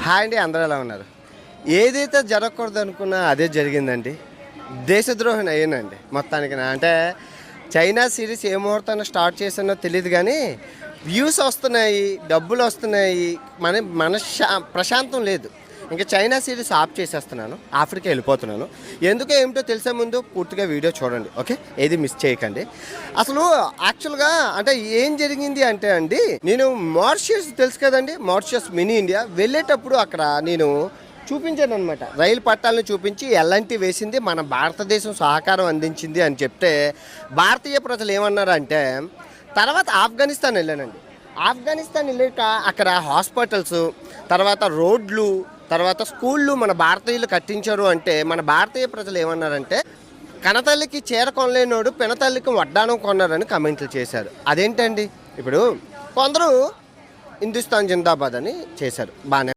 Hi అండి, అందరూ ఎలా ఉన్నారు? ఏదైతే జరగకూడదు అనుకున్నా అదే జరిగిందండి. దేశద్రోహిని అయ్యానండి మొత్తానికి. అంటే చైనా సిరీస్ ఏ ముహూర్తాన్ని స్టార్ట్ చేసానో తెలియదు కానీ వ్యూస్ వస్తున్నాయి, డబ్బులు వస్తున్నాయి, ప్రశాంతం లేదు. ఇంకా చైనా సిరీస్ ఆఫ్ చేసేస్తున్నాను, ఆఫ్రికా వెళ్ళిపోతున్నాను. ఎందుకో ఏమిటో తెలిసే ముందు పూర్తిగా వీడియో చూడండి, ఓకే? ఏది మిస్ చేయకండి. అసలు యాక్చువల్గా అంటే ఏం జరిగింది అంటే అండి, నేను మారిషియస్ తెలుసు కదండి, మారిషియస్ మినీ ఇండియా వెళ్ళేటప్పుడు అక్కడ నేను చూపించాను అనమాట. రైలు పట్టాలను చూపించి ఎల్ఎన్టీ వేసింది, మన భారతదేశం సహకారం అందించింది అని చెప్తే భారతీయ ప్రజలు ఏమన్నారంటే, తర్వాత ఆఫ్ఘనిస్తాన్ వెళ్ళానండి. ఆఫ్ఘనిస్తాన్ వెళ్ళాక అక్కడ హాస్పిటల్స్, తర్వాత రోడ్లు, తర్వాత స్కూళ్ళు మన భారతీయులు కట్టించారు అంటే మన భారతీయ ప్రజలు ఏమన్నారంటే, కనతల్లికి చీర కొనలేనోడు పినతల్లికి వడ్డానం కొన్నారని కమెంట్లు చేశారు. అదేంటండి, ఇప్పుడు కొందరు హిందుస్థాన్ జిందాబాద్ అని చేశారు, బాగానే.